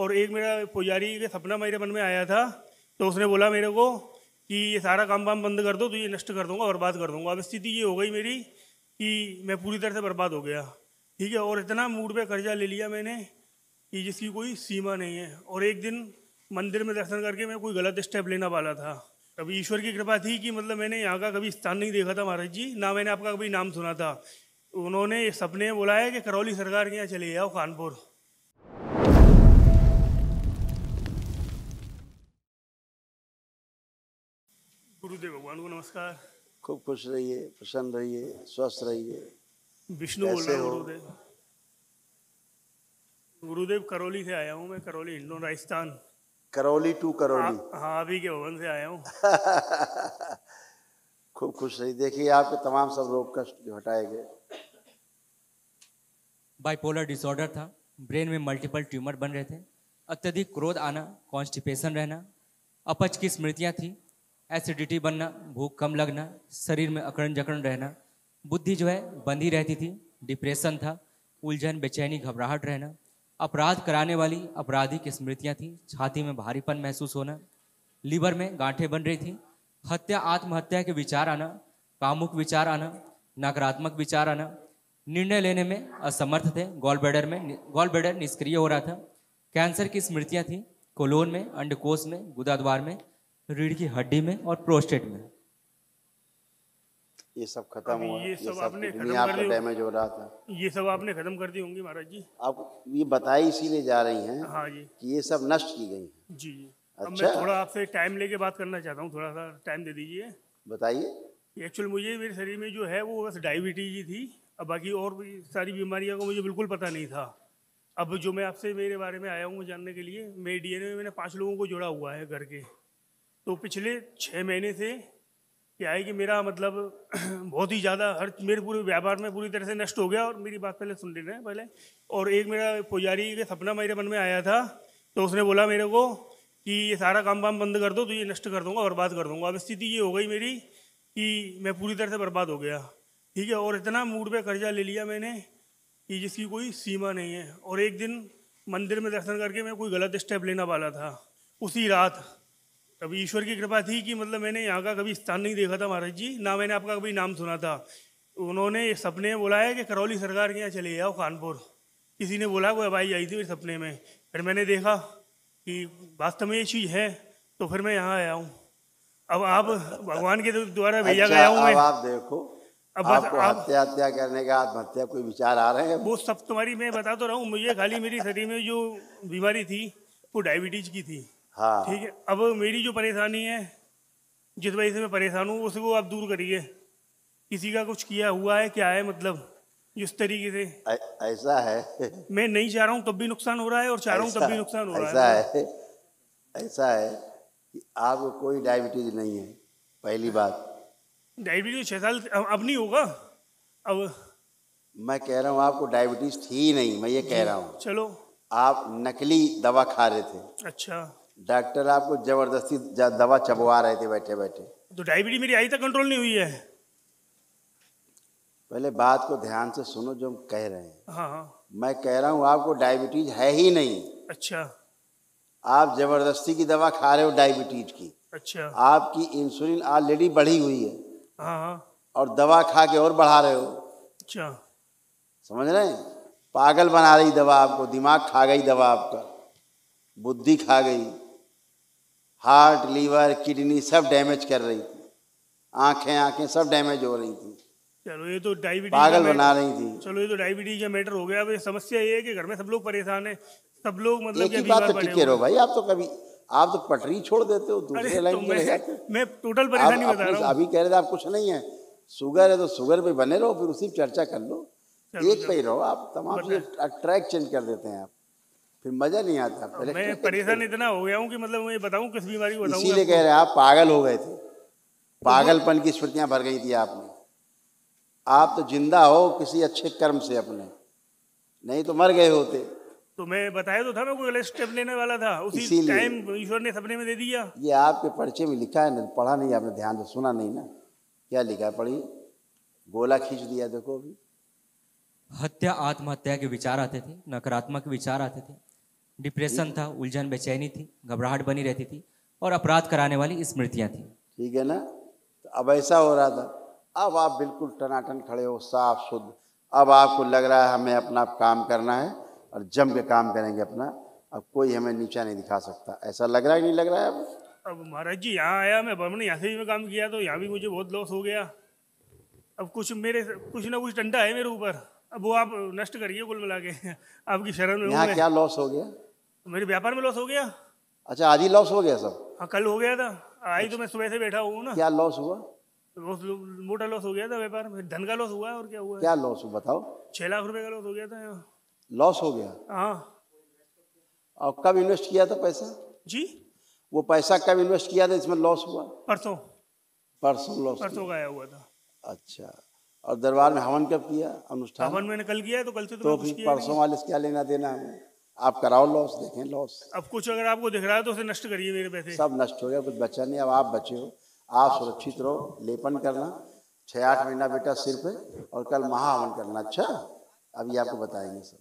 और एक मेरा पुजारी के सपना मेरे मन में आया था, तो उसने बोला मेरे को कि ये सारा काम वाम बंद कर दो, तो ये नष्ट कर दूंगा, बर्बाद कर दूंगा। अब स्थिति ये हो गई मेरी कि मैं पूरी तरह से बर्बाद हो गया, ठीक है। और इतना मूड पे कर्जा ले लिया मैंने कि जिसकी कोई सीमा नहीं है। और एक दिन मंदिर में दर्शन करके मैं कोई गलत स्टेप लेना वाला था। कभी ईश्वर की कृपा थी कि मतलब मैंने यहाँ का कभी स्थान नहीं देखा था महाराज जी, ना मैंने आपका कभी नाम सुना था। उन्होंने सपने में बुलाया कि करौली सरकार के यहाँ चले जाओ कानपुर। गुरुदेव भगवान को नमस्कार। खूब खुश रहिए, प्रसन्न रहिए, स्वस्थ रहिए। विष्णु बोल कैसे रहा हूँ हो? गुरुदेव। गुरुदेव करौली से आया हूँ मैं, करौली हिंडोन राजस्थान। करौली टू करौली। हाँ, अभी के भवन से आया हूँ। खूब खुश रहिए। देखिए आपके तमाम सब रोग कष्ट जो हटाए गए। बाइपोलर डिसऑर्डर था, ब्रेन में मल्टीपल ट्यूमर बन रहे थे, अत्यधिक क्रोध आना, कॉन्स्टिपेशन रहना, अपच की स्मृतियाँ थी, एसिडिटी बनना, भूख कम लगना, शरीर में अकड़न जकड़न रहना, बुद्धि जो है बंधी रहती थी, डिप्रेशन था, उलझन, बेचैनी, घबराहट रहना, अपराध कराने वाली अपराधी की स्मृतियाँ थी, छाती में भारीपन महसूस होना, लीवर में गांठें बन रही थी, हत्या आत्महत्या के विचार आना, कामुक विचार आना, नकारात्मक विचार आना, निर्णय लेने में असमर्थ थे, गॉल ब्लैडर निष्क्रिय हो रहा था, कैंसर की स्मृतियां थी, कोलोन में, अंडकोश में, गुदाद्वार में, रीढ़ की हड्डी में और प्रोस्टेट में। ये सब खत्म हुआ। ये सब आपने किडनी खत्म आपका कर दी। डैमेज हो रहा था। ये सब आपने खत्म कर दी होंगी महाराज जी। आप ये बताई इसीलिए जा रही हैं हाँ जी, कि ये सब नष्ट की गई हैं। जी जी। अब अच्छा। मैं थोड़ा आपसे टाइम लेके बात करना चाहता हूँ, थोड़ा सा टाइम दे दीजिए। बताइए। एक्चुअल मुझे मेरे शरीर में जो है वो बस डायबिटीज ही थी। अब बाकी और भी सारी बीमारियों का मुझे बिल्कुल पता नहीं था। अब जो मैं आपसे मेरे बारे में आया हूँ जानने के लिए, मेरे डीएनए में मैंने 5 लोगों को जोड़ा हुआ है घर के। तो पिछले 6 महीने से क्या है कि मेरा मतलब बहुत ही ज़्यादा मेरे पूरे व्यापार में पूरी तरह से नष्ट हो गया। और मेरी बात पहले सुन लेना है पहले। और एक मेरा पुजारी के सपना मेरे मन में आया था, तो उसने बोला मेरे को कि ये सारा काम वाम बंद कर दो, तो ये नष्ट कर दूंगा, बर्बाद कर दूंगा। अब स्थिति ये हो गई मेरी कि मैं पूरी तरह से बर्बाद हो गया, ठीक है। और इतना मूड पे कर्जा ले लिया मैंने कि जिसकी कोई सीमा नहीं है। और एक दिन मंदिर में दर्शन करके मैं कोई गलत स्टेप लेना वाला था उसी रात। कभी ईश्वर की कृपा थी कि मतलब मैंने यहाँ का कभी स्थान नहीं देखा था महाराज जी, ना मैंने आपका कभी नाम सुना था। उन्होंने सपने में बुलाया कि करौली सरकार के यहाँ चले जाओ कानपुर। किसी ने बोला, कोई भाई आई थी मेरे सपने में। फिर मैंने देखा कि वास्तव में ये चीज़ है, तो फिर मैं यहाँ आया हूँ। अब आप भगवान के द्वारा भेजा गया हूँ मैं। अब आप देखो, अब बस आपको हत्या करने का, आत्महत्या कोई विचार आ रहे हैं? वो सब तुम्हारी मैं बता तो रहा हूँ। मुझे खाली मेरी शरीर में जो बीमारी थी वो डायबिटीज की थी, हाँ। ठीक है। अब मेरी जो परेशानी है, जिस वजह से मैं परेशान हूँ, उसको आप दूर करिए। किसी का कुछ किया हुआ है क्या है, मतलब जिस तरीके से ऐसा है। मैं नहीं चाह रहा हूँ तब भी नुकसान हो रहा है, और चाह रहा हूँ तब भी नुकसान हो रहा है। ऐसा है कि आपको कोई डायबिटीज नहीं है, पहली बात। डायबिटीज 6 साल अब नहीं होगा। अब मैं कह रहा हूँ आपको डायबिटीज थी ही नहीं, मैं ये कह रहा हूँ। चलो, आप नकली दवा खा रहे थे। अच्छा। डॉक्टर आपको जबरदस्ती दवा चबवा रहे थे बैठे बैठे। तो डायबिटीज मेरी आई तक कंट्रोल नहीं हुई है। पहले बात को ध्यान से सुनो जो हम कह रहे हैं। हाँ हाँ। मैं कह रहा हूँ आपको डायबिटीज है ही नहीं। अच्छा आप जबरदस्ती की दवा खा रहे हो डायबिटीज की। अच्छा। आपकी इंसुलिन ऑलरेडी बढ़ी हुई है, हाँ हाँ। और दवा खा के और बढ़ा रहे हो। अच्छा। समझ रहे हैं? पागल बना रही दवा आपको, दिमाग खा गई दवा आपका, बुद्धि खा गई, हार्ट, लीवर, किडनी सब डैमेज कर रही थी, आंखें सब डैमेज हो रही थी। चलो, ये तो डायबिटीज पागल बना रही थी। चलो, ये तो डायबिटीज का मैटर हो गया। अब ये समस्या ये है कि घर में सब लोग परेशान है, सब लोग मतलब एक ही बात पे टिके रहो भाई। आप तो पटरी छोड़ देते हो, दूसरे लाइन चले जाते हो। मैं टोटल परेशानी बता रहा हूँ। अभी कह रहे थे आप कुछ नहीं है, शुगर है तो शुगर पे बने रहो, फिर उसी पे चर्चा कर लो। एक पे ही रहो आप, तमाम ट्रैक चेंज कर देते हैं आप, फिर मजा नहीं आता। पहले मैं परेशान इतना हो गया हूँ कि मतलब मैं बताऊँ किस बीमारी को बताऊँ। इसीलिए कह रहे हैं आप पागल हो गए थे, पागलपन की स्मृतियां भर गई थी आप में। आप तो जिंदा हो किसी अच्छे कर्म से अपने, नहीं तो मर गए होते। तो मैं बताया तो था, मैं कोई स्टेप लेने वाला था, उसी टाइम ईश्वर ने सपने में दे दिया। ये आपके पर्चे में लिखा है, पढ़ा नहीं आपने, ध्यान से सुना नहीं ना। क्या लिखा है, पढ़िए। गोला खींच दिया देखो अभी। हत्या आत्महत्या के विचार आते थे, नकारात्मक विचार आते थे, डिप्रेशन था, उलझन बेचैनी थी, घबराहट बनी रहती थी और अपराध कराने वाली स्मृतियां थी। ठीक है ना। तो अब ऐसा हो रहा था, अब आप बिल्कुल टनाटन खड़े हो, साफ शुद्ध। अब आपको लग रहा है हमें अपना काम करना है और जम के काम करेंगे अपना, अब कोई हमें नीचा नहीं दिखा सकता। ऐसा लग रहा है कि नहीं लग रहा है? अब महाराज जी यहाँ आया मैं, हमने यहाँ से भी मैं काम किया तो यहाँ भी मुझे बहुत लॉस हो गया। अब कुछ ना कुछ डंडा है मेरे ऊपर, अब वो आप नष्ट करिए कुल मिला के। आपकी शरण में हूँ यहाँ मैं। क्या लॉस हो गया? मेरे व्यापार में लॉस हो गया। अच्छा, आधी लॉस हो गया सब? हाँ, कल हो गया था। आई तो मैं सुबह से बैठा हूँ ना। क्या लॉस हुआ? बहुत मोटा लॉस हो गया था व्यापार में, धन का लॉस हुआ है और क्या हुआ है। क्या लॉस हुआ बताओ? 6 लाख रुपए का लॉस हो गया था यहाँ। लॉस हो गया? हाँ और कब इन्वेस्ट किया था पैसा? जी, वो पैसा कब इन्वेस्ट किया था इसमें लॉस हुआ? परसों परसों लॉस परसों का आया हुआ था। किया। अच्छा, और दरबार में हवन कब किया? अनुष्ठान हवन मैंने कल किया है, तो कल से तो तो मैं कुछ फिर किया परसों वाले से क्या लेना देना हमें? आप कराओ लॉस, देखें लॉस। अब कुछ अगर आपको दिख रहा है तो उसे नष्ट करिए मेरे पैसे। सब नष्ट हो गया, कुछ बचा नहीं। अब आप बचे हो, आप सुरक्षित रहो। लेपन करना 6-8 महीना बेटा सिर पे, और कल महाहवन करना। अच्छा, अभी आपको बताएंगे सब।